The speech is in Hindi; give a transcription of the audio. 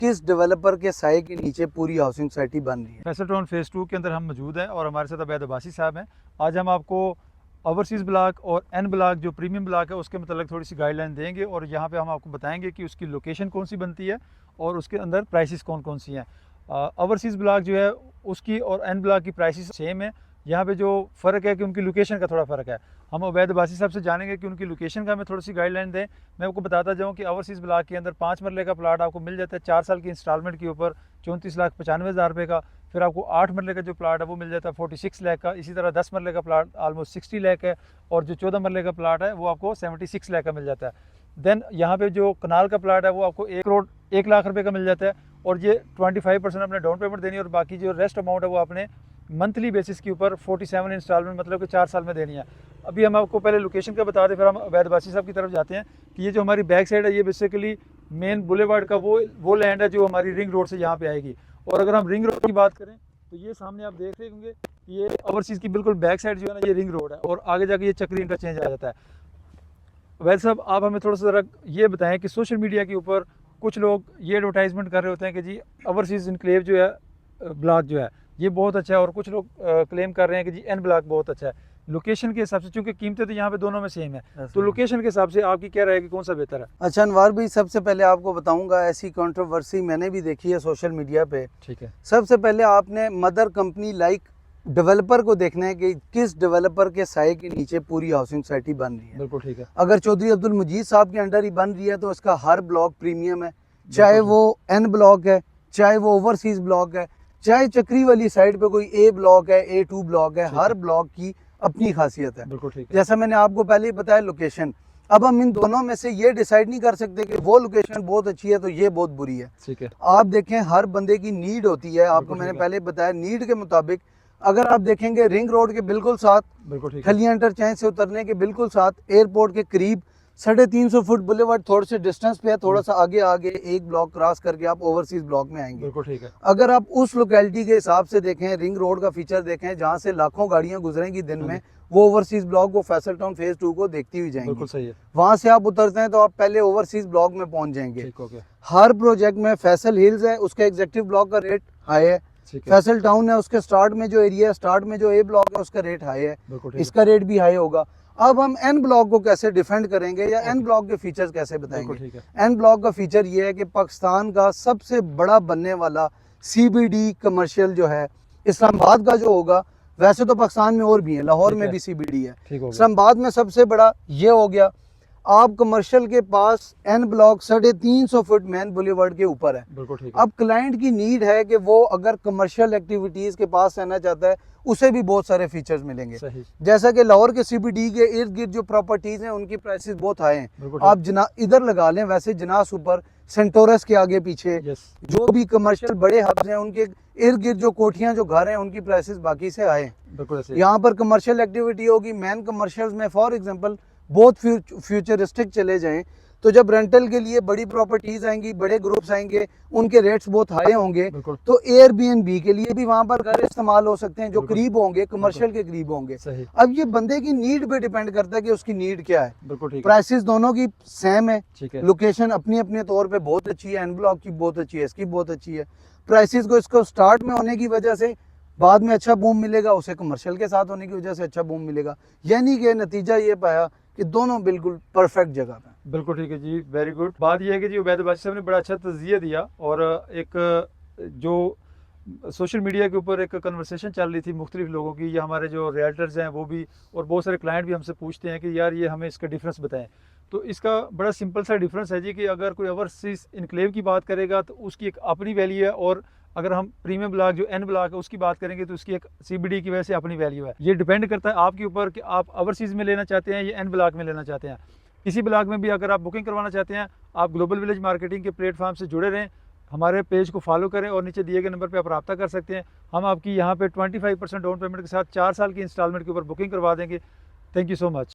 किस डेवलपर के साए के नीचे पूरी हाउसिंग सोसाइटी बन रही है। फैसल टाउन फेज़ 2 के अंदर हम मौजूद हैं और हमारे साथ अवैध अब्बासी साहब हैं। आज हम आपको ओवरसीज़ ब्लॉक और एन ब्लॉक जो प्रीमियम ब्लॉक है उसके मतलब थोड़ी सी गाइडलाइन देंगे और यहाँ पे हम आपको बताएंगे कि उसकी लोकेशन कौन सी बनती है और उसके अंदर प्राइसेस कौन कौन सी हैं। ओवरसीज़ ब्लॉक जो है उसकी और एन ब्लॉक की प्राइसेस सेम है। यहाँ पे जो फ़र्क है कि उनकी लोकेशन का थोड़ा फ़र्क है। हम अवैध अब्बासी साहब से जानेंगे कि उनकी लोकेशन का हमें थोड़ी सी गाइडलाइन दें। मैं आपको बताता जाऊँ कि ओवरसीज़ ब्लॉक के अंदर 5 मरले का प्लाट आपको मिल जाता है 4 साल की इंस्टॉलमेंट के ऊपर 34,95,000 रुपये का। फिर आपको 8 मरले का जो प्लाट है वो मिल जाता है 46 लाख का। इसी तरह 10 मरले का प्लाट ऑलमोस्ट 60 लाख है और जो 14 मरले का प्लाट है वो आपको 76 लाख का मिल जाता है। देन यहाँ पे जो कनाल का प्लाट है वो आपको 1 करोड़ 1 लाख रुपए का मिल जाता है और ये 25% अपने डाउन पेमेंट देनी है और बाकी जो रेस्ट अमाउंट है वो आपने मंथली बेसिस के ऊपर 47 इंस्टॉलमेंट मतलब कि 4 साल में देनी है। अभी हम आपको पहले लोकेशन का बता दें, फिर हम अवैध अब्बासी साहब की तरफ जाते हैं कि ये जो हमारी बैक साइड है ये बेसिकली मेन बुलेवार्ड का वो लैंड है जो हमारी रिंग रोड से यहाँ पे आएगी। और अगर हम रिंग रोड की बात करें तो ये सामने आप देख रहे होंगे ये ओवरसीज़ की बिल्कुल बैक साइड जो है ना ये रिंग रोड है और आगे जाके ये चक्री इंटरचेंज आ जाता है। अवैध साहब आप हमें थोड़ा सा ज़रा ये बताएं कि सोशल मीडिया के ऊपर कुछ लोग ये एडवर्टाइजमेंट कर रहे होते हैं कि जी ओवरसीज़ इनक्लेव जो है ब्लॉक जो है ये बहुत अच्छा है और कुछ लोग क्लेम कर रहे हैं कि जी एन ब्लॉक बहुत अच्छा है। लोकेशन के हिसाब से चूंकि कीमतें तो यहाँ पे दोनों में सेम है तो लोकेशन के हिसाब से आपकी क्या रहेगी कौन सा बेहतर है? अच्छा अनवार भाई, सबसे पहले आपको बताऊंगा ऐसी कंट्रोवर्सी मैंने भी देखी है सोशल मीडिया पे। ठीक है। सबसे पहले आपने मदर कंपनी लाइक डेवलपर को देखना है कि किस डेवलपर के साए के नीचे पूरी हाउसिंग सोसाइटी बन रही है। बिल्कुल ठीक है। अगर चौधरी अब्दुल मजीद साहब के अंडर ही बन रही है तो इसका हर ब्लॉक प्रीमियम है, चाहे वो एन ब्लॉक है, चाहे वो ओवरसीज ब्लॉक है, चाहे चक्री वाली साइड पे कोई ए ब्लॉक है, A2 ब्लॉक है, हर ब्लॉक की अपनी खासियत है। बिल्कुल ठीक है। जैसा मैंने आपको पहले ही बताया लोकेशन, अब हम इन दोनों में से ये डिसाइड नहीं कर सकते कि वो लोकेशन बहुत अच्छी है तो ये बहुत बुरी है। ठीक है। आप देखें हर बंदे की नीड होती है, आपको मैंने पहले बताया नीड के मुताबिक। अगर आप देखेंगे रिंग रोड के बिल्कुल साथ, खलिया इंटरचेंज से उतरने के बिल्कुल साथ, एयरपोर्ट के करीब 350 फुट बुलेवार्ड थोड़े से डिस्टेंस पे है, थोड़ा सा आगे आगे एक ब्लॉक क्रॉस करके आप ओवरसीज ब्लॉक में आएंगे। बिल्कुल ठीक है। अगर आप उस लोकेलिटी के हिसाब से देखें, रिंग रोड का फीचर देखें जहाँ से लाखों गाड़ियां गुजरेंगी दिन में, वो ओवरसीज ब्लॉक वो फैसल टाउन फेज 2 को देखती हुई जाएंगी। बिल्कुल सही है। वहां से आप उतरते हैं तो आप पहले ओवरसीज ब्लॉक में पहुंच जाएंगे। ठीक हो गया। हर प्रोजेक्ट में फैसल हिल्स है उसका एग्जेक्टिव ब्लॉक का रेट हाई है, फैसल टाउन है उसके स्टार्ट में जो एरिया है, स्टार्ट में जो ए ब्लॉक है उसका रेट हाई है, इसका रेट भी हाई होगा। अब हम एन ब्लॉक को कैसे डिफेंड करेंगे या एन ब्लॉक के फीचर्स कैसे बताएंगे? एन ब्लॉक का फीचर ये है कि पाकिस्तान का सबसे बड़ा बनने वाला CBD कमर्शियल जो है इस्लामाबाद का जो होगा, वैसे तो पाकिस्तान में और भी है, लाहौर में भी CBD है, इस्लामाबाद में सबसे बड़ा ये हो गया। आप कमर्शियल के पास N block 350 foot main boulevard के ऊपर है। अब क्लाइंट की नीड है कि वो अगर कमर्शियल एक्टिविटीज के पास रहना चाहता है उसे भी बहुत सारे फीचर्स मिलेंगे। जैसा कि लाहौर के CBD के इर्द गिर्द जो प्रॉपर्टीज हैं उनकी प्राइसेस बहुत हाई हैं। आप इधर लगा लें, वैसे जनास ऊपर, सेंटोरस के आगे पीछे जो भी कमर्शियल बड़े हब्स हैं उनके इर्द गिर्द जो कोठियां जो घर हैं उनकी प्राइसेस बाकी से हाई हैं। यहाँ पर कमर्शियल एक्टिविटी होगी, मैन कमर्शियल में फॉर एग्जाम्पल बहुत फ्यूचरिस्टिक चले जाएं तो जब रेंटल के लिए बड़ी प्रॉपर्टीज आएंगी, बड़े ग्रुप्स आएंगे, उनके रेट्स बहुत हाई होंगे तो Airbnb के लिए भी वहां पर घर इस्तेमाल हो सकते हैं जो करीब होंगे, कमर्शियल के करीब होंगे। अब ये बंदे की नीड पे डिपेंड करता है कि उसकी नीड क्या है। प्राइसेस दोनों की सेम है, लोकेशन अपनी अपने तौर पे बहुत अच्छी है, एन ब्लॉक की बहुत अच्छी है, इसकी बहुत अच्छी है। प्राइसेस को इसको स्टार्ट में होने की वजह से बाद में अच्छा बूम मिलेगा, उसे कमर्शियल के साथ होने की वजह से अच्छा बूम मिलेगा, यानी कि नतीजा ये पाया कि दोनों बिल्कुल परफेक्ट जगह पे। बिल्कुल ठीक है जी, वेरी गुड। बात यह है कि जी उबैद अब्बासी साहब ने बड़ा अच्छा तज़किया दिया और एक जो सोशल मीडिया के ऊपर एक कन्वर्सेशन चल रही थी मुख्तलिफ लोगों की, या हमारे जो रियल्टर्स हैं वो भी और बहुत सारे क्लाइंट भी हमसे पूछते हैं कि यार ये हमें इसका डिफरेंस बताएं। तो इसका बड़ा सिंपल सा डिफरेंस है जी कि अगर कोई ओवरसीज इनक्लेव की बात करेगा तो उसकी एक अपनी वैल्यू है और अगर हम प्रीमियम ब्लॉक जो एन ब्लॉक है उसकी बात करेंगे तो उसकी एक CBD की वजह से अपनी वैल्यू है। ये डिपेंड करता है आपके ऊपर कि आप ओवरसीज में लेना चाहते हैं या एन ब्लॉक में लेना चाहते हैं। किसी ब्लॉक में भी अगर आप बुकिंग करवाना चाहते हैं, आप ग्लोबल विलेज मार्केटिंग के प्लेटफॉर्म से जुड़े रहें, हमारे पेज को फॉलो करें और नीचे दिए गए नंबर पे आप रब्ता कर सकते हैं। हम आपकी यहाँ पे 25% डाउन पेमेंट के साथ 4 साल की इंस्टॉलमेंट के ऊपर बुकिंग करवा देंगे। Thank you so much.